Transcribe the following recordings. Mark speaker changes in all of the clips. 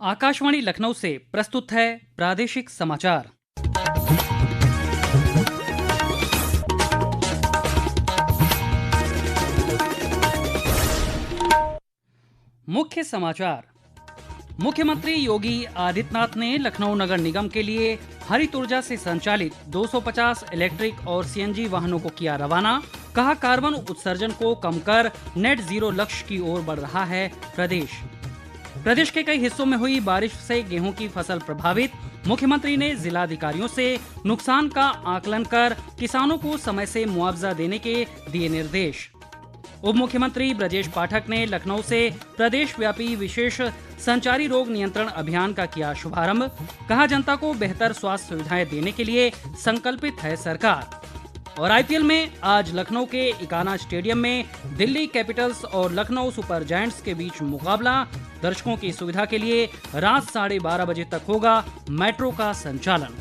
Speaker 1: आकाशवाणी लखनऊ से प्रस्तुत है प्रादेशिक समाचार। मुख्य समाचार। मुख्यमंत्री योगी आदित्यनाथ ने लखनऊ नगर निगम के लिए हरित ऊर्जा से संचालित 250 इलेक्ट्रिक और सीएनजी वाहनों को किया रवाना। कहा, कार्बन उत्सर्जन को कम कर नेट जीरो लक्ष्य की ओर बढ़ रहा है प्रदेश के कई हिस्सों में हुई बारिश से गेहूं की फसल प्रभावित। मुख्यमंत्री ने जिलाधिकारियों से नुकसान का आकलन कर किसानों को समय से मुआवजा देने के दिए निर्देश। उप मुख्यमंत्री ब्रजेश पाठक ने लखनऊ से प्रदेश व्यापी विशेष संचारी रोग नियंत्रण अभियान का किया शुभारंभ। कहा, जनता को बेहतर स्वास्थ्य सुविधाएं देने के लिए संकल्पित है सरकार। और आईपीएल में आज लखनऊ के इकाना स्टेडियम में दिल्ली कैपिटल्स और लखनऊ सुपर जायंट्स के बीच मुकाबला। दर्शकों की सुविधा के लिए रात 12:30 बजे तक होगा मेट्रो का संचालन।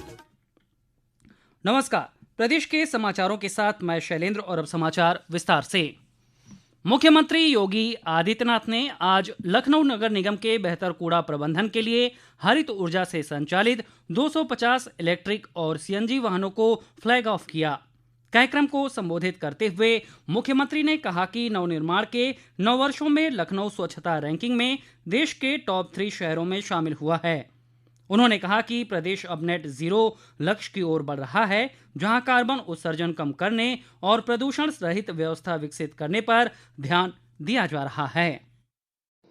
Speaker 1: नमस्कार, प्रदेश के समाचारों के साथ मैं शैलेंद्र और अब समाचार विस्तार से। मुख्यमंत्री योगी आदित्यनाथ ने आज लखनऊ नगर निगम के बेहतर कूड़ा प्रबंधन के लिए हरित ऊर्जा से संचालित 250 इलेक्ट्रिक और सीएनजी वाहनों को फ्लैग ऑफ किया। कार्यक्रम को संबोधित करते हुए मुख्यमंत्री ने कहा कि नवनिर्माण के 9 वर्षों में लखनऊ स्वच्छता रैंकिंग में देश के टॉप 3 शहरों में शामिल हुआ है। उन्होंने कहा कि प्रदेश अब नेट जीरो लक्ष्य की ओर बढ़ रहा है, जहां कार्बन उत्सर्जन कम करने और प्रदूषण रहित व्यवस्था विकसित करने पर ध्यान दिया जा रहा है।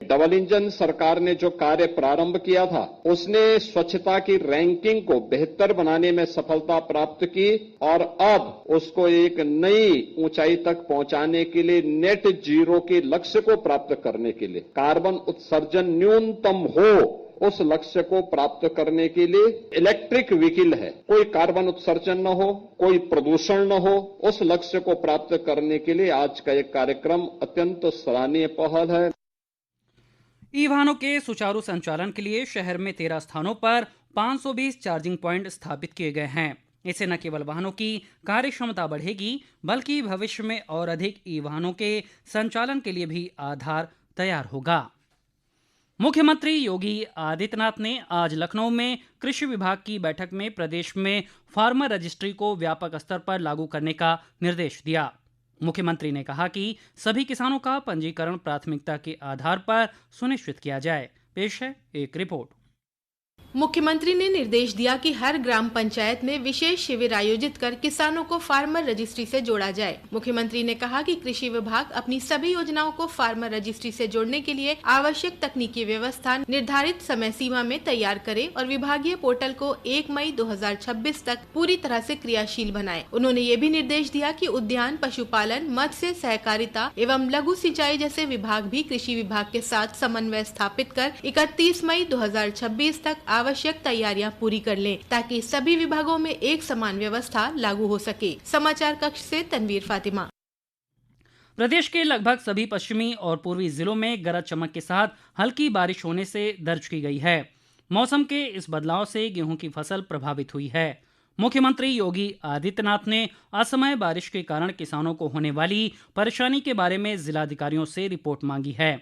Speaker 2: डबल इंजन सरकार ने जो कार्य प्रारंभ किया था, उसने स्वच्छता की रैंकिंग को बेहतर बनाने में सफलता प्राप्त की और अब उसको एक नई ऊंचाई तक पहुंचाने के लिए नेट जीरो के लक्ष्य को प्राप्त करने के लिए, कार्बन उत्सर्जन न्यूनतम हो उस लक्ष्य को प्राप्त करने के लिए इलेक्ट्रिक व्हीकल है, कोई कार्बन उत्सर्जन न हो, कोई प्रदूषण न हो, उस लक्ष्य को प्राप्त करने के लिए आज का एक कार्यक्रम अत्यंत सराहनीय पहल है।
Speaker 1: ई वाहनों के सुचारू संचालन के लिए शहर में 13 स्थानों पर 520 चार्जिंग पॉइंट स्थापित किए गए हैं। इससे न केवल वाहनों की कार्य क्षमता बढ़ेगी, बल्कि भविष्य में और अधिक ई वाहनों के संचालन के लिए भी आधार तैयार होगा। मुख्यमंत्री योगी आदित्यनाथ ने आज लखनऊ में कृषि विभाग की बैठक में प्रदेश में फार्मर रजिस्ट्री को व्यापक स्तर पर लागू करने का निर्देश दिया। मुख्यमंत्री ने कहा कि सभी किसानों का पंजीकरण प्राथमिकता के आधार पर सुनिश्चित किया जाए। पेश है एक रिपोर्ट।
Speaker 3: मुख्यमंत्री ने निर्देश दिया कि हर ग्राम पंचायत में विशेष शिविर आयोजित कर किसानों को फार्मर रजिस्ट्री से जोड़ा जाए। मुख्यमंत्री ने कहा कि कृषि विभाग अपनी सभी योजनाओं को फार्मर रजिस्ट्री से जोड़ने के लिए आवश्यक तकनीकी व्यवस्था निर्धारित समय सीमा में तैयार करे और विभागीय पोर्टल को 1 मई 2026 तक पूरी तरह से क्रियाशील बनाए। उन्होंने ये भी निर्देश दिया कि उद्यान, पशुपालन, मत्स्य सहकारिता एवं लघु सिंचाई जैसे विभाग भी कृषि विभाग के साथ समन्वय स्थापित कर 31 मई 2026 तक आवश्यक तैयारियां पूरी कर लें, ताकि सभी विभागों में एक समान व्यवस्था लागू हो सके। समाचार कक्ष से तनवीर फातिमा।
Speaker 1: प्रदेश के लगभग सभी पश्चिमी और पूर्वी जिलों में गरज चमक के साथ हल्की बारिश होने से दर्ज की गई है। मौसम के इस बदलाव से गेहूं की फसल प्रभावित हुई है। मुख्यमंत्री योगी आदित्यनाथ ने असमय बारिश के कारण किसानों को होने वाली परेशानी के बारे में जिलाधिकारियों से रिपोर्ट मांगी है।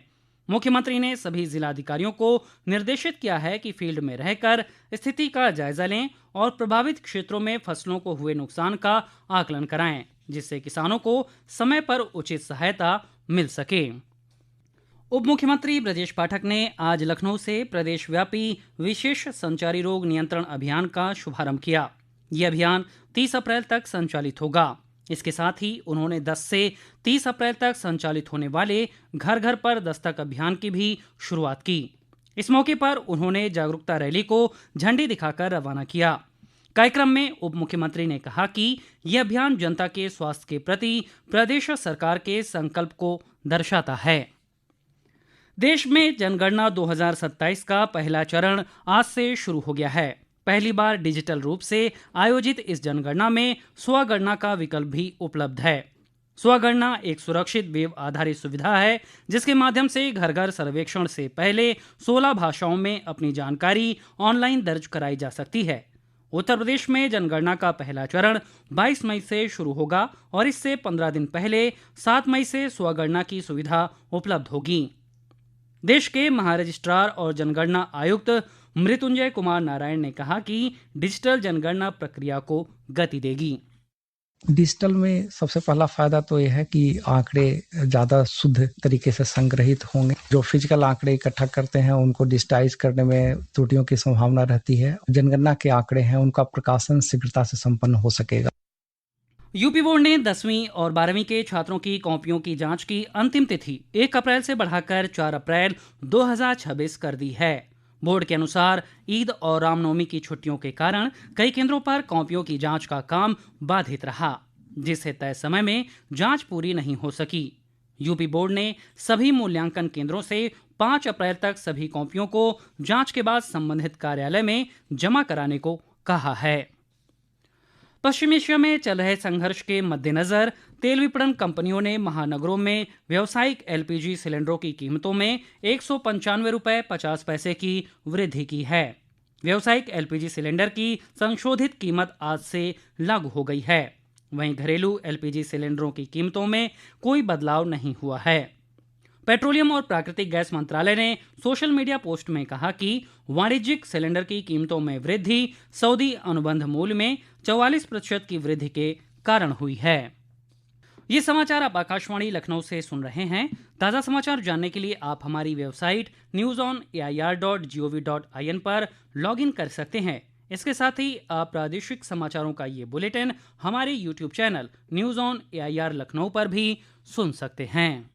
Speaker 1: मुख्यमंत्री ने सभी जिलाधिकारियों को निर्देशित किया है कि फील्ड में रहकर स्थिति का जायजा लें और प्रभावित क्षेत्रों में फसलों को हुए नुकसान का आकलन कराएं, जिससे किसानों को समय पर उचित सहायता मिल सके। उप मुख्यमंत्री ब्रजेश पाठक ने आज लखनऊ से प्रदेश व्यापी विशेष संचारी रोग नियंत्रण अभियान का शुभारंभ किया। यह अभियान 30 अप्रैल तक संचालित होगा। इसके साथ ही उन्होंने 10 से 30 अप्रैल तक संचालित होने वाले घर घर पर दस्तक अभियान की भी शुरुआत की। इस मौके पर उन्होंने जागरूकता रैली को झंडी दिखाकर रवाना किया। कार्यक्रम में उप मुख्यमंत्री ने कहा कि यह अभियान जनता के स्वास्थ्य के प्रति प्रदेश सरकार के संकल्प को दर्शाता है। देश में जनगणना 2027 का पहला चरण आज से शुरू हो गया है। पहली बार डिजिटल रूप से आयोजित इस जनगणना में स्वगणना का विकल्प भी उपलब्ध है। स्वगणना एक सुरक्षित वेब आधारित सुविधा है, जिसके माध्यम से घर घर सर्वेक्षण से पहले 16 भाषाओं में अपनी जानकारी ऑनलाइन दर्ज कराई जा सकती है। उत्तर प्रदेश में जनगणना का पहला चरण 22 मई से शुरू होगा और इससे 15 दिन पहले 7 मई से स्वगणना की सुविधा उपलब्ध होगी। देश के महारजिस्ट्रार और जनगणना आयुक्त मृत्युंजय कुमार नारायण ने कहा कि डिजिटल जनगणना प्रक्रिया को गति देगी।
Speaker 4: डिजिटल में सबसे पहला फायदा तो यह है कि आंकड़े ज़्यादा शुद्ध तरीके से संग्रहित होंगे। जो फिजिकल आंकड़े इकट्ठा करते हैं उनको डिजिटाइज करने में त्रुटियों की संभावना रहती है। जनगणना के आंकड़े हैं उनका प्रकाशन शीघ्रता से संपन्न हो सकेगा।
Speaker 1: यूपी बोर्ड ने 10वीं और 12वीं के छात्रों की कॉपियों की जांच की अंतिम तिथि 1 अप्रैल से बढ़ाकर 4 अप्रैल 2026 कर दी है। बोर्ड के अनुसार ईद और रामनवमी की छुट्टियों के कारण कई केंद्रों पर कॉपियों की जांच का काम बाधित रहा, जिससे तय समय में जांच पूरी नहीं हो सकी। यूपी बोर्ड ने सभी मूल्यांकन केंद्रों से 5 अप्रैल तक सभी कॉपियों को जांच के बाद संबंधित कार्यालय में जमा कराने को कहा है। पश्चिम एशिया में चल रहे संघर्ष के मद्देनजर तेल विपणन कंपनियों ने महानगरों में व्यावसायिक एलपीजी सिलेंडरों की कीमतों में 195 रुपये 50 पैसे की वृद्धि की है। व्यावसायिक एलपीजी सिलेंडर की संशोधित कीमत आज से लागू हो गई है। वहीं घरेलू एलपीजी सिलेंडरों की कीमतों में कोई बदलाव नहीं हुआ है। पेट्रोलियम और प्राकृतिक गैस मंत्रालय ने सोशल मीडिया पोस्ट में कहा कि वाणिज्यिक सिलेंडर की कीमतों में वृद्धि सऊदी अनुबंध मूल्य में 44% की वृद्धि के कारण हुई है। ये समाचार आप आकाशवाणी लखनऊ से सुन रहे हैं। ताज़ा समाचार जानने के लिए आप हमारी वेबसाइट newsonair.gov.in पर लॉगिन कर सकते हैं। इसके साथ ही आप प्रादेशिक समाचारों का ये बुलेटिन हमारे YouTube channel news on AIR Lucknow पर भी सुन सकते हैं।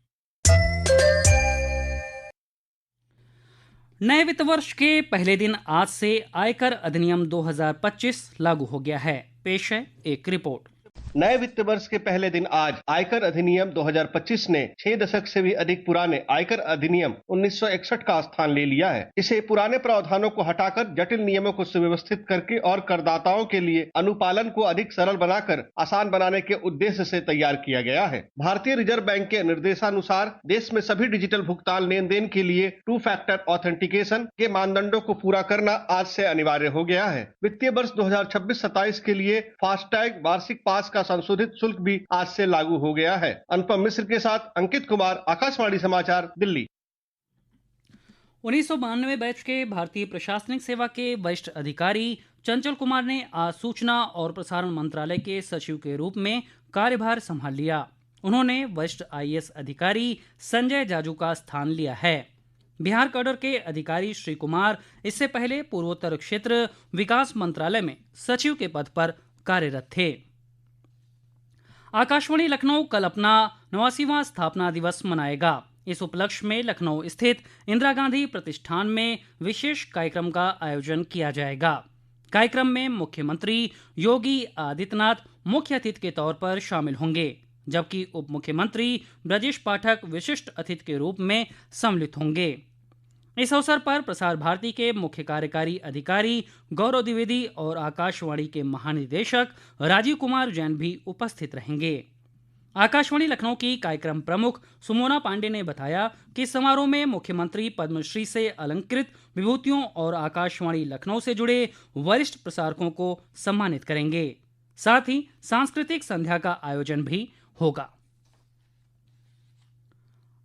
Speaker 1: नए वित्त वर्ष के पहले दिन आज से आयकर अधिनियम 2025 लागू हो गया है। पेश है एक रिपोर्ट।
Speaker 5: नए वित्त वर्ष के पहले दिन आज आयकर अधिनियम 2025 ने 6 दशक से भी अधिक पुराने आयकर अधिनियम 1961 का स्थान ले लिया है। इसे पुराने प्रावधानों को हटाकर जटिल नियमों को सुव्यवस्थित करके और करदाताओं के लिए अनुपालन को अधिक सरल बनाकर आसान बनाने के उद्देश्य से तैयार किया गया है। भारतीय रिजर्व बैंक के निर्देशानुसार देश में सभी डिजिटल भुगतान लेन देन के लिए 2 फैक्टर ऑथेंटिकेशन के मानदंडों को पूरा करना आज से अनिवार्य हो गया है। वित्तीय वर्ष 2026-27 के लिए फास्टैग वार्षिक पास का संशोधित शुल्क भी आज से लागू हो गया है। अनुपम मिश्र के साथ अंकित कुमार, आकाशवाणी समाचार, दिल्ली।
Speaker 1: 1992 बैच के भारतीय प्रशासनिक सेवा के वरिष्ठ अधिकारी चंचल कुमार ने आज सूचना और प्रसारण मंत्रालय के सचिव के रूप में कार्यभार संभाल लिया। उन्होंने वरिष्ठ IAS अधिकारी संजय जाजू का स्थान लिया है। बिहार कैडर के अधिकारी श्री कुमार इससे पहले पूर्वोत्तर क्षेत्र विकास मंत्रालय में सचिव के पद पर कार्यरत थे। आकाशवाणी लखनऊ कल अपना 89वां स्थापना दिवस मनाएगा। इस उपलक्ष्य में लखनऊ स्थित इंदिरा गांधी प्रतिष्ठान में विशेष कार्यक्रम का आयोजन किया जाएगा। कार्यक्रम में मुख्यमंत्री योगी आदित्यनाथ मुख्य अतिथि के तौर पर शामिल होंगे, जबकि उप मुख्यमंत्री ब्रजेश पाठक विशिष्ट अतिथि के रूप में सम्मिलित होंगे। इस अवसर पर प्रसार भारती के मुख्य कार्यकारी अधिकारी गौरव द्विवेदी और आकाशवाणी के महानिदेशक राजीव कुमार जैन भी उपस्थित रहेंगे। आकाशवाणी लखनऊ की कार्यक्रम प्रमुख सुमोना पांडे ने बताया कि समारोह में मुख्यमंत्री पद्मश्री से अलंकृत विभूतियों और आकाशवाणी लखनऊ से जुड़े वरिष्ठ प्रसारकों को सम्मानित करेंगे। साथ ही सांस्कृतिक संध्या का आयोजन भी होगा।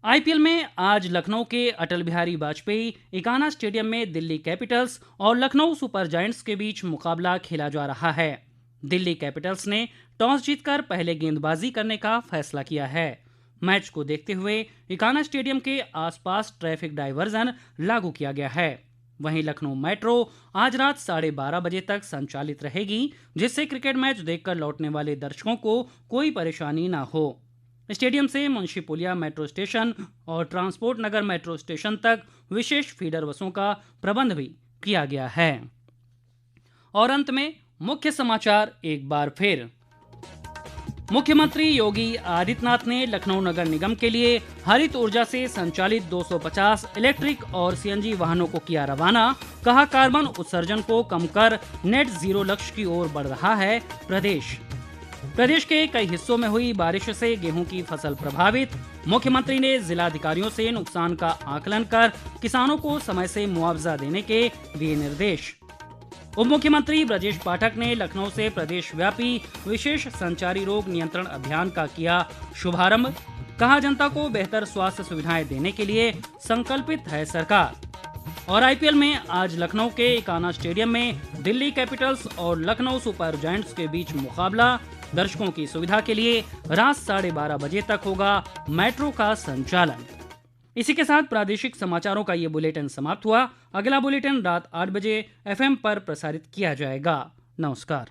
Speaker 1: IPL में आज लखनऊ के अटल बिहारी वाजपेयी इकाना स्टेडियम में दिल्ली कैपिटल्स और लखनऊ सुपर जायंट्स के बीच मुकाबला खेला जा रहा है। दिल्ली कैपिटल्स ने टॉस जीतकर पहले गेंदबाजी करने का फैसला किया है। मैच को देखते हुए इकाना स्टेडियम के आसपास ट्रैफिक डायवर्जन लागू किया गया है। वहीं लखनऊ मेट्रो आज रात 12:30 बजे तक संचालित रहेगी, जिससे क्रिकेट मैच देखकर लौटने वाले दर्शकों को कोई परेशानी न हो। स्टेडियम से मुंशी पुलिया मेट्रो स्टेशन और ट्रांसपोर्ट नगर मेट्रो स्टेशन तक विशेष फीडर बसों का प्रबंध भी किया गया है। और अंत में मुख्य समाचार एक बार फिर। मुख्यमंत्री योगी आदित्यनाथ ने लखनऊ नगर निगम के लिए हरित ऊर्जा से संचालित 250 इलेक्ट्रिक और CNG वाहनों को किया रवाना। कहा, कार्बन उत्सर्जन को कम कर नेट जीरो लक्ष्य की ओर बढ़ रहा है प्रदेश। प्रदेश के कई हिस्सों में हुई बारिश से गेहूं की फसल प्रभावित। मुख्यमंत्री ने जिलाधिकारियों से नुकसान का आकलन कर किसानों को समय से मुआवजा देने के दिए निर्देश। उप मुख्यमंत्री ब्रजेश पाठक ने लखनऊ से प्रदेश व्यापी विशेष संचारी रोग नियंत्रण अभियान का किया शुभारंभ। कहा, जनता को बेहतर स्वास्थ्य सुविधाएं देने के लिए संकल्पित है सरकार। और आईपीएल में आज लखनऊ के इकाना स्टेडियम में दिल्ली कैपिटल्स और लखनऊ सुपर जायंट्स के बीच मुकाबला। दर्शकों की सुविधा के लिए रात 12:30 बजे तक होगा मेट्रो का संचालन। इसी के साथ प्रादेशिक समाचारों का ये बुलेटिन समाप्त हुआ। अगला बुलेटिन रात 8 बजे FM पर प्रसारित किया जाएगा। नमस्कार।